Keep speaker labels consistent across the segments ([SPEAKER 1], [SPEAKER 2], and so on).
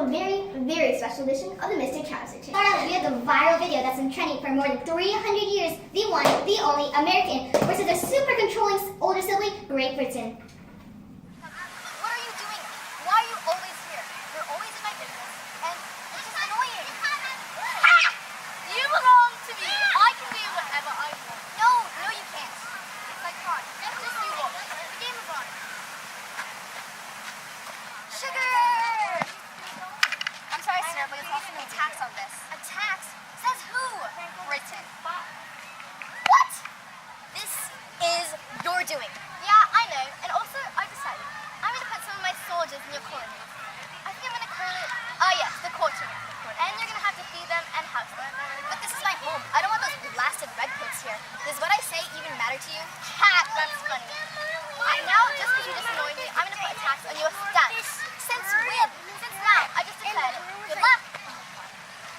[SPEAKER 1] to a very, very special edition of the Mr.Trousers. Starting we have the viral video that's been trending for more than 300 years, the one, the only American versus their super controlling older sibling, Great Britain.
[SPEAKER 2] What are you doing? Why are you always here? You're always in my business, and it's just annoying. You belong to me. I can do whatever I want. No, you can't. It's like fun. Just you watch. The game is on. Sugar! I'm sorry, sir, but there's also no tax on this. A tax? Says who? Britain. What? This is your doing. Yeah, I know. And also, I decided I'm going to put some of my soldiers in your colony. I think I'm going to call it, yes, the courtyard. And you're going to have to feed them and house them. But this is my home. I don't want those blasted redcoats here. Does what I say even matter to you? Cat, that's funny. Now, just because you just annoyed me, I'm going to put a tax on your stamps. Since when? Since now. I just declared. Good luck.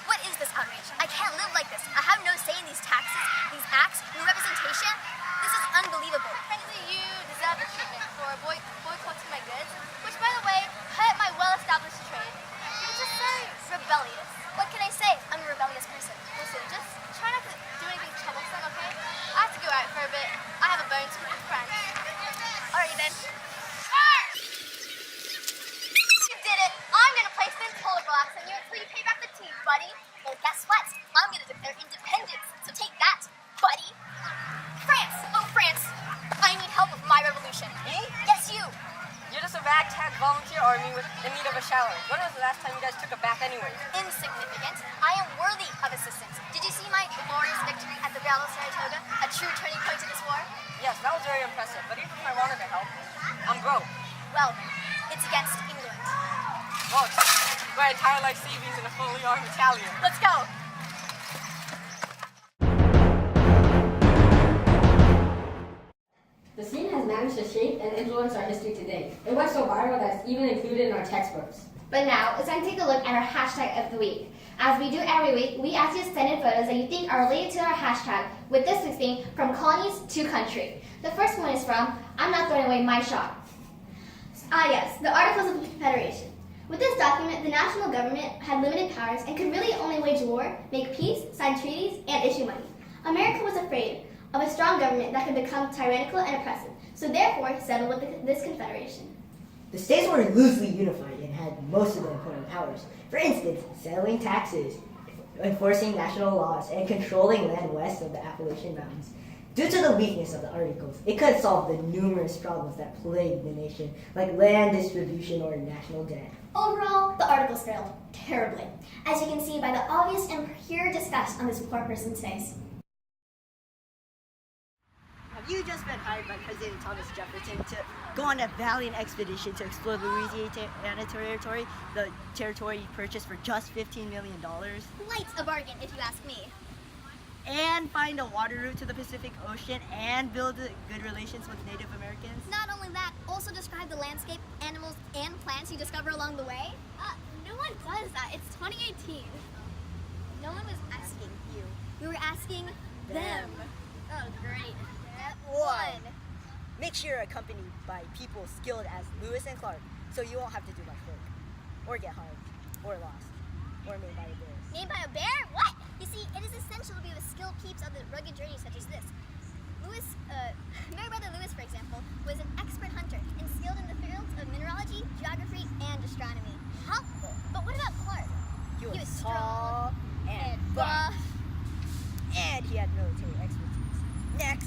[SPEAKER 2] What is this outrage? I can't live like this. I have no say in these taxes, these acts, no representation. This is unbelievable. Frankly, you deserve the treatment for boycotting my goods, which, by the way, hurt my well-established trade. You're just so rebellious. What can I say? I'm a rebellious person. Listen, just try not to do anything troublesome, okay? I have to go out for a bit. I have a bone to pick with friends. Alrighty then. You did it! I'm gonna place this toll glass on you until you pay back the tea, buddy. Well, guess what? I'm gonna declare independence. So take that, buddy. France! Oh, France! I need help with my revolution.
[SPEAKER 3] Me?
[SPEAKER 2] Yes, you!
[SPEAKER 3] You're just a ragtag volunteer army in need of a shower. When was the last time you guys took a bath anyway?
[SPEAKER 2] Insignificant. I am worthy of assistance. Did you see my glorious victory at the Battle of Saratoga? A true turning point in this war?
[SPEAKER 3] Yes, that was very impressive, but even if I wanted to help, I'm broke.
[SPEAKER 2] Well, it's against England.
[SPEAKER 3] Well, my entire life savings in a fully armed battalion.
[SPEAKER 2] Let's go!
[SPEAKER 4] The scene has managed to shape and influence our history today. It went so viral that it's even included in our textbooks.
[SPEAKER 1] But now, it's time to take a look at our hashtag of the week. As we do every week, we ask you to send in photos that you think are related to our hashtag, with this week's theme, From Colonies to Country. The first one is from, I'm Not Throwing Away My Shot. Yes, the Articles of Confederation. With this document, the national government had limited powers and could really only wage war, make peace, sign treaties, and issue money. America was afraid of a strong government that could become tyrannical and oppressive, so therefore settled with this confederation.
[SPEAKER 5] The states were loosely unified and had most of the important powers. For instance, settling taxes, enforcing national laws, and controlling land west of the Appalachian Mountains. Due to the weakness of the Articles, it could solve the numerous problems that plagued the nation, like land distribution or national debt.
[SPEAKER 1] Overall, the Articles failed terribly, as you can see by the obvious and pure disgust on this poor person's face.
[SPEAKER 5] Have you just been hired by President Thomas Jefferson to go on a valiant expedition to explore Louisiana Territory, the territory you purchased for just $15 million?
[SPEAKER 2] Quite a bargain, if you ask me.
[SPEAKER 5] And find a water route to the Pacific Ocean and build good relations with Native Americans?
[SPEAKER 2] Not only that, also describe the landscape, animals, and plants you discover along the way. No one does that. It's 2018. No one was asking you. We were asking them. Oh, great. Step one.
[SPEAKER 5] Make sure you're accompanied by people skilled as Lewis and Clark, so you won't have to do much work, or get harmed, or lost, or made by a bear.
[SPEAKER 2] Named by a bear? What? You see, it is essential to be with skilled peeps on the rugged journey such as this. Meriwether Lewis, for example, was an expert hunter and skilled in the fields of mineralogy, geography, and astronomy. Helpful. But what about Clark?
[SPEAKER 5] He was tall and buff, and he had military expertise. Next.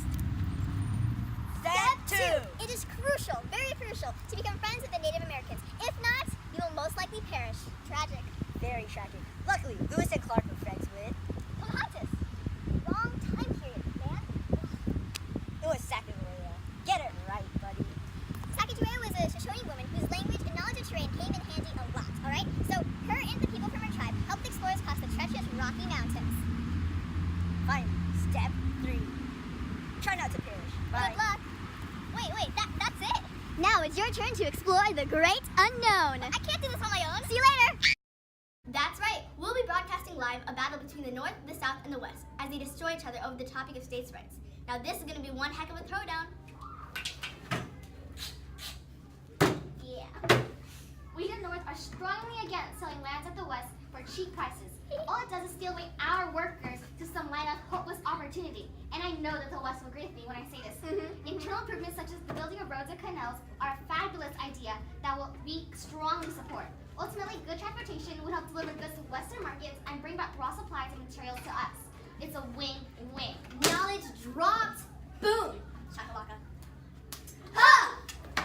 [SPEAKER 5] Step 2.
[SPEAKER 2] It is crucial, very crucial, to become friends with the Native Americans. If not, you will most likely perish. Tragic.
[SPEAKER 5] Very tragic. Luckily, Lewis and Clark were friends with
[SPEAKER 2] Pocahontas. Wrong time period, man.
[SPEAKER 5] It was Sacagawea. Get it right, buddy.
[SPEAKER 2] Sacagawea was a Shoshone woman whose language and knowledge of terrain came in handy a lot, alright? So her and the people from her tribe helped explorers cross the treacherous Rocky Mountains.
[SPEAKER 5] Finally, step 3. Try not to perish. Bye.
[SPEAKER 2] Good luck. Wait, that's it? Now it's your turn to explore the great unknown. I can't do this on my own. See you later.
[SPEAKER 1] That's right, we'll be broadcasting live a battle between the North, the South, and the West as they destroy each other over the topic of states' rights. Now this is going to be one heck of a throwdown. Yeah. We in the North are strongly against selling land cheap prices. All it does is steal away our workers to some land of hopeless opportunity. And I know that the West will agree with me when I say this. Internal improvements such as the building of roads and canals are a fabulous idea that we strongly support. Ultimately, good transportation would help deliver goods to Western markets and bring back raw supplies and materials to us. It's a win-win.
[SPEAKER 2] Knowledge dropped. Boom. Shakalaka.
[SPEAKER 5] Ha!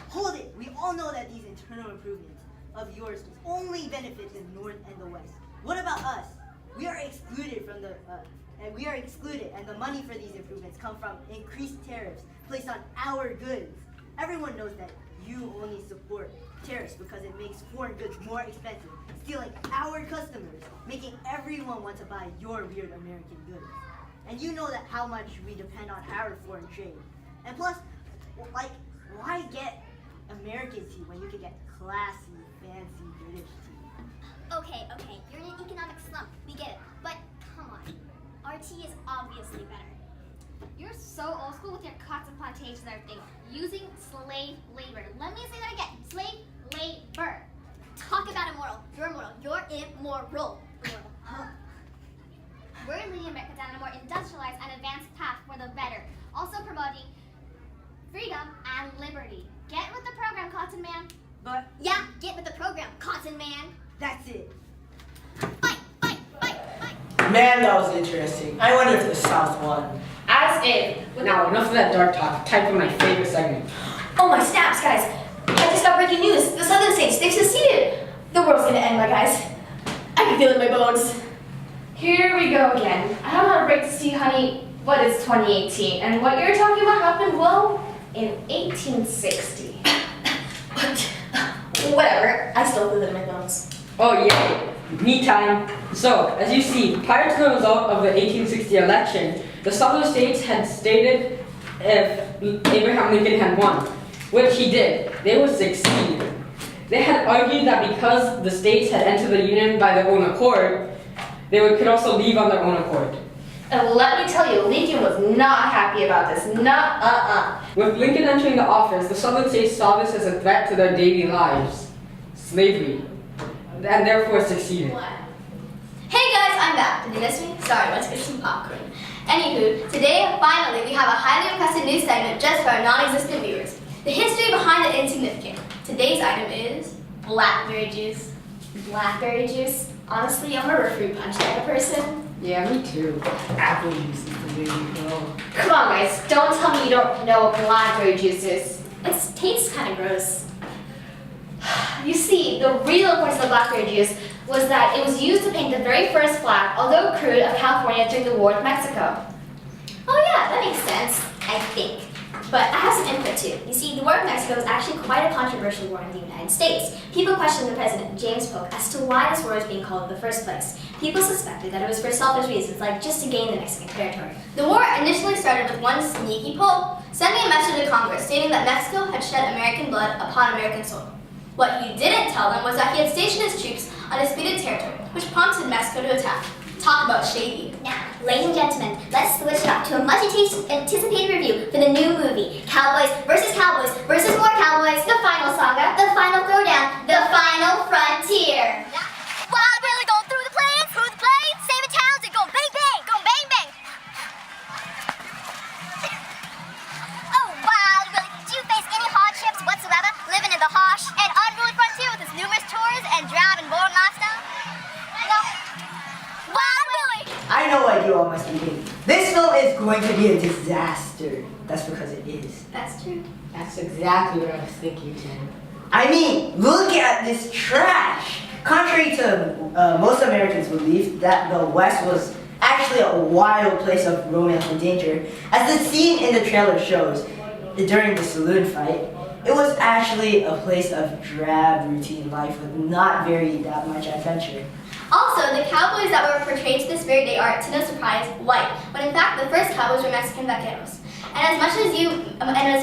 [SPEAKER 5] Hold it! We all know that these internal improvements of yours only benefit the North and the West. What about us? We are excluded from and the money for these improvements come from increased tariffs placed on our goods. Everyone knows that you only support tariffs because it makes foreign goods more expensive, stealing our customers, making everyone want to buy your weird American goods. And you know that how much we depend on our foreign trade. And plus, like, why get American tea when you can get classy, fancy British tea?
[SPEAKER 2] Okay, you're in an economic slump. We get it. But come on. Our tea is obviously better.
[SPEAKER 1] You're so old school with your cotton plantations and everything. Using slave labor. Let me say that again. Slave labor.
[SPEAKER 2] Talk about immoral. You're immoral. You're immoral.
[SPEAKER 1] We're leading America down a more industrialized and advanced path for the better. Also promoting freedom and liberty. Get with the program, Cotton Man.
[SPEAKER 5] But
[SPEAKER 2] Yeah, get with the program, Cotton Man.
[SPEAKER 5] that's it.
[SPEAKER 2] Fight.
[SPEAKER 6] Man, that was interesting. I wonder if the South won.
[SPEAKER 3] As if. Now, enough of that dark talk. Time for my favorite segment.
[SPEAKER 7] Oh my snaps, guys! I just got breaking news. The Southern states, they've seceded. The world's gonna end, my guys. I can feel it in my bones.
[SPEAKER 8] Here we go again. I don't have a break to see, honey, but it's 2018, and what you're talking about happened, well, in 1860.
[SPEAKER 7] Whatever, I still feel it in my bones.
[SPEAKER 3] Oh, yeah. Me time. So, as you see, prior to the result of the 1860 election, the Southern states had stated if Abraham Lincoln had won, which he did, they would succeed. They had argued that because the states had entered the Union by their own accord, they could also leave on their own accord.
[SPEAKER 8] And let me tell you, Lincoln was not happy about this.
[SPEAKER 3] With Lincoln entering the office, the Southern states saw this as a threat to their daily lives, slavery, and therefore succeeded.
[SPEAKER 7] Hey guys, I'm back. Did you miss me? Sorry, let's get some popcorn. Anywho, today, finally, we have a highly requested news segment just for our non-existent viewers. The history behind the insignificant. Today's item is blackberry juice. Blackberry juice? Honestly, I'm a rare fruit punch type of person.
[SPEAKER 3] Yeah, me too. Apple juice is the way to go.
[SPEAKER 8] Come on, guys, don't tell me you don't know what blackberry juice is.
[SPEAKER 7] It tastes kind of gross.
[SPEAKER 8] You see, the real importance of blackberry juice was that it was used to paint the very first flag, although crude, of California during the war with Mexico.
[SPEAKER 7] Oh yeah, that makes sense, I think. But I have some input too. You see, the War of Mexico was actually quite a controversial war in the United States. People questioned the president, James Polk, as to why this war was being called in the first place. People suspected that it was for selfish reasons, like just to gain the Mexican territory. The war initially started with one sneaky Pope sending a message to Congress stating that Mexico had shed American blood upon American soil. What he didn't tell them was that he had stationed his troops on disputed territory, which prompted Mexico to attack. Talk about shady.
[SPEAKER 2] Now, ladies and gentlemen, let's switch it up to a much anticipated review for the new movie, Cowboys versus more Cowboys, the final saga, the final throwdown, the final frontier. Wild Willie going through the plains, saving towns and going bang bang, Oh, Wild Willie, do you face any hardships whatsoever, living in the harsh and unruly frontier with its numerous tours and driving boring lifestyle? No. Wild Willie!
[SPEAKER 5] I know I do all my speaking. This film is going to be a disaster. That's because it is.
[SPEAKER 7] That's true.
[SPEAKER 3] That's exactly what I was thinking, Jen.
[SPEAKER 5] I mean, look at this trash. Contrary to most Americans' belief that the West was actually a wild place of romance and danger, as the scene in the trailer shows, during the saloon fight, it was actually a place of drab, routine life with not that much adventure.
[SPEAKER 7] Also, the cowboys that were portrayed to this very day are, to no surprise, white, when in fact the first cowboys were Mexican vaqueros. And as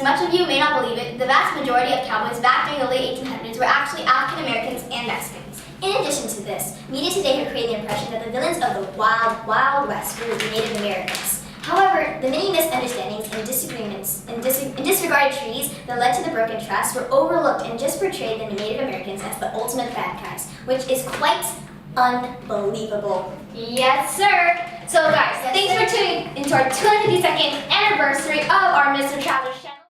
[SPEAKER 7] much of you may not believe it, the vast majority of cowboys back during the late 1800s were actually African Americans and Mexicans. In addition to this, media today have created the impression that the villains of the Wild, Wild West were the Native Americans. However, the many misunderstandings and disagreements and disregarded treaties that led to the broken trust were overlooked and just portrayed the Native Americans as the ultimate bad guys, which is quite Unbelievable.
[SPEAKER 8] Yes, sir. So guys, thanks for tuning into our 252nd anniversary of our Mr. Trousers channel.